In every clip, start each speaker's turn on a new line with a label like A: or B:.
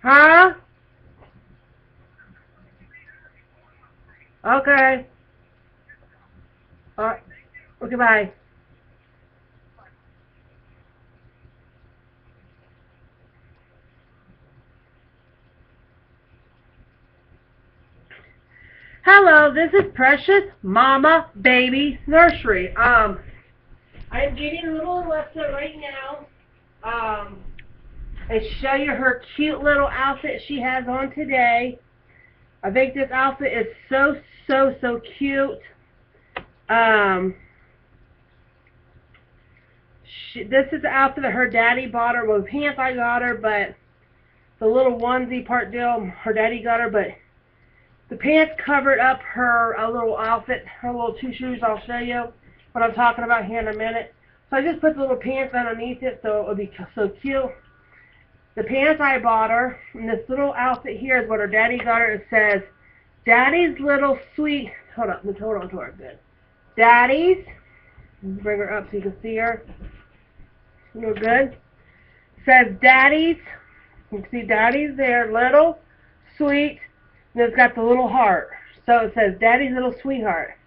A: Huh? Okay. Alright. Okay, bye. Hello, this is Precious Mama Baby Nursery. I'm getting a little Alexa right now. And show you her cute little outfit she has on today. I think this outfit is so cute. Um, this is the outfit that her daddy bought her. Well, the pants I got her, but the little onesie part deal her daddy got her, but the pants covered up her little outfit, her little two shoes. I'll show you what I'm talking about here in a minute. So I just put the little pants underneath it so it'll be so cute. The pants I bought her, and this little outfit here is what her daddy got her. It says, Daddy's little sweet, hold on to her, good. Daddy's, bring her up so you can see her. Real good. It says Daddy's, you can see Daddy's there, little, sweet, and it's got the little heart. So it says Daddy's little sweetheart.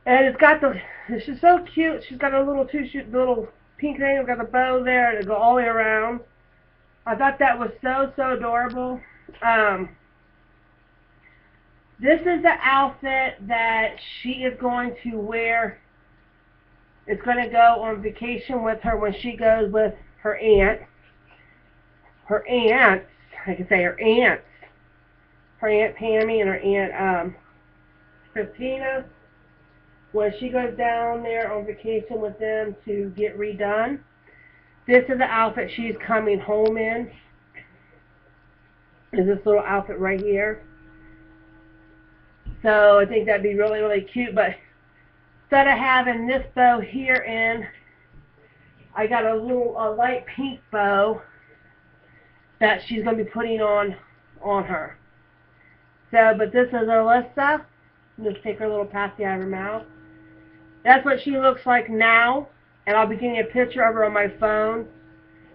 A: And it's got she's so cute. She's got a little the little pink thing. It's got the bow there, and it go all the way around. I thought that was so adorable. This is the outfit that she is going to wear. It's going to go on vacation with her when she goes with her aunt. Her aunts, I can say her aunts. Her Aunt Pammy and her Aunt Christina. When she goes down there on vacation with them to get redone. This is the outfit she's coming home in. Is this little outfit right here. So I think that'd be really cute. But instead of having this bow here in, I got a light pink bow that she's going to be putting on her. So, but this is Alyssa. Just take her little pasty out of her mouth. That's what she looks like now. And I'll be getting a picture of her on my phone.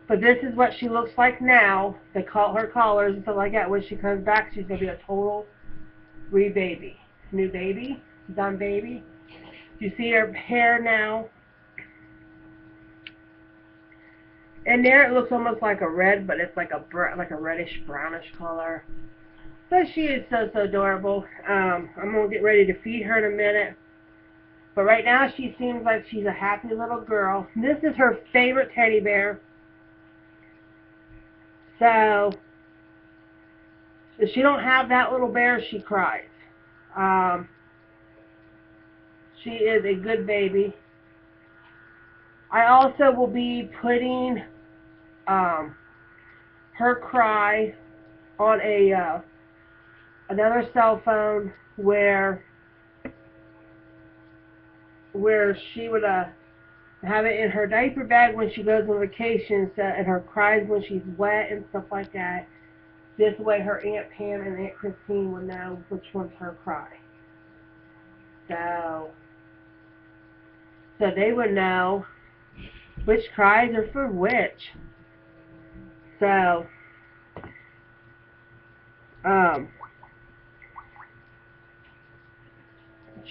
A: But this is what she looks like now. They call her collars and stuff like that. When she comes back, she's going to be a total baby. New baby. Done baby. You see her hair now. And there it looks almost like a red, but it's like a reddish brownish color. But she is so adorable. I'm going to get ready to feed her in a minute. But right now she seems like she's a happy little girl. This is her favorite teddy bear. So, if she don't have that little bear, she cries. She is a good baby. I also will be putting her cry on another cell phone where she would have it in her diaper bag when she goes on vacation, so, and her cries when she's wet and stuff like that. This way her Aunt Pam and Aunt Christine will know which one's her cry. So they would know which cries are for which. So,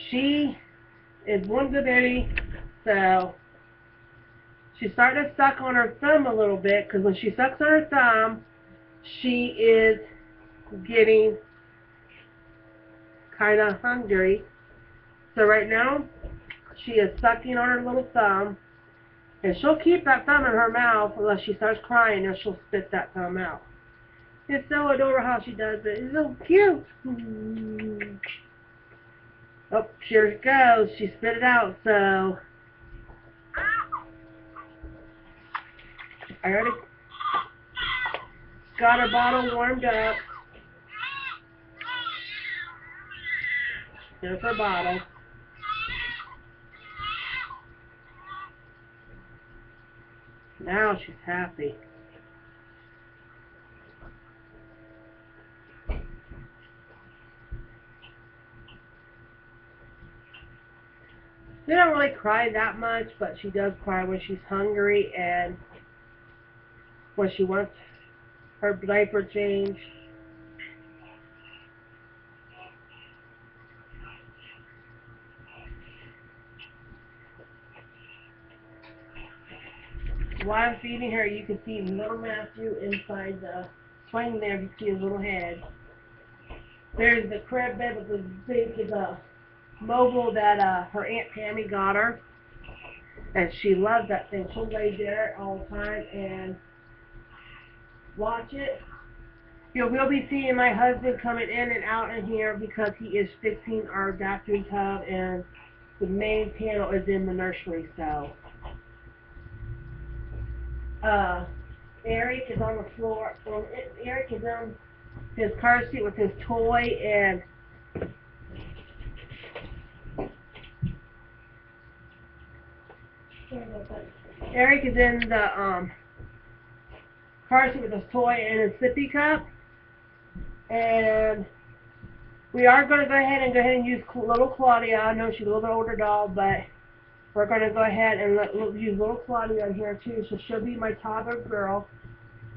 A: she is one good baby. So, she's starting to suck on her thumb a little bit, because when she sucks on her thumb, she is getting kind of hungry. So right now, she is sucking on her little thumb, and she'll keep that thumb in her mouth unless she starts crying, and she'll spit that thumb out. It's so adorable how she does it. It's so cute. Oh, here it goes. She spit it out, so I already got her bottle warmed up. There's her bottle. Now she's happy. She don't really cry that much, but she does cry when she's hungry and when she wants her diaper change. While I'm feeding her, you can see little Matthew inside the swing there. You can see his little head. There's the crib bed with the mobile that her Aunt Tammy got her. And she loves that thing. She'll lay there all the time and watch it. You know, we'll be seeing my husband coming in and out in here because he is fixing our bathroom tub, and the main panel is in the nursery. So Eric is on the floor. Eric is on his car seat with his toy, and Eric is in the car seat with his toy and his sippy cup. And we are going to go ahead and use little Claudia. I know she's a little bit older doll, but we're going to go ahead and use little Claudia in here too. So she'll be my toddler girl.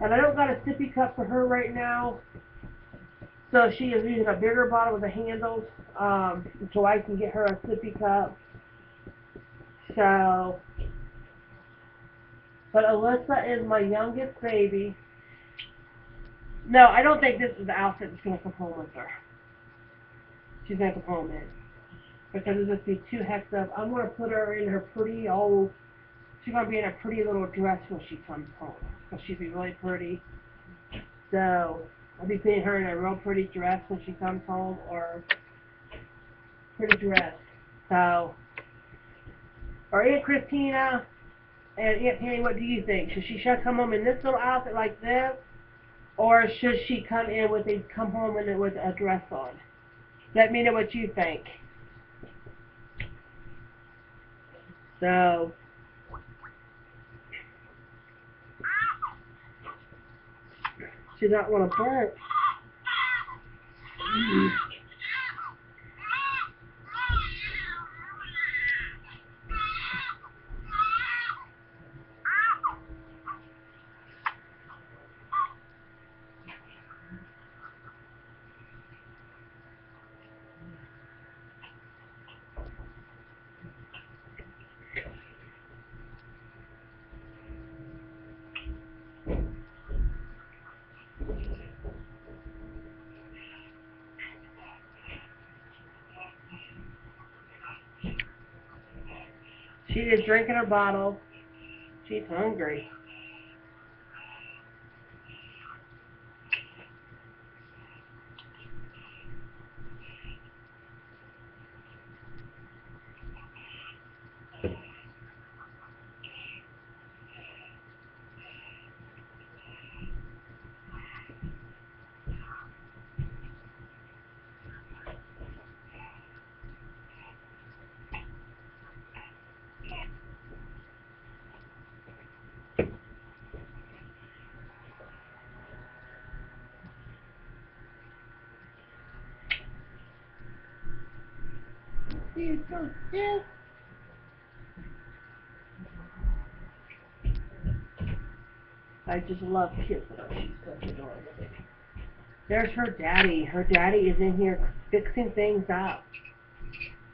A: And I don't got a sippy cup for her right now. So she is using a bigger bottle with the handles, so I can get her a sippy cup. So, but Alyssa is my youngest baby. No, I don't think this is the outfit that's going to come home with her. She's going to come home in. Because it'll just be too hectic up. I'm going to put her in her pretty old, she's going to be in a pretty little dress when she comes home. Because she'll be really pretty. So, I'll be putting her in a real pretty dress when she comes home, or pretty dress. So, or Aunt Christina and Aunt Penny, what do you think? Should she come home in this little outfit like this? Or should she come home with a dress on? Let me know what you think. So, she's not want to burp. She is drinking her bottle. She's hungry. She's so stiff. I just love kissing her. She's such adorable. There's her daddy. Her daddy is in here fixing things up.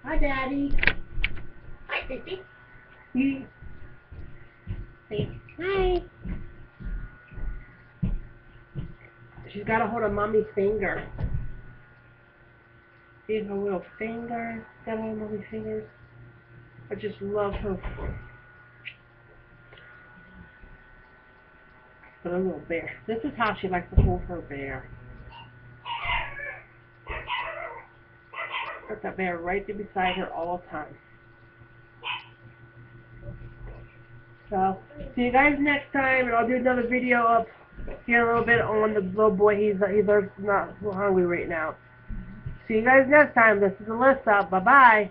A: Hi, Daddy. Hi, Sissy. Say hi. She's got a hold of Mommy's finger. See her little finger? Got all Mommy's fingers. I just love her. But a little bear. This is how she likes to hold her bear. Put that bear right there beside her all the time. So, see you guys next time, and I'll do another video up here in a little bit on the little boy. He's not hungry right now. See you guys next time. This is Alyssa. Bye-bye.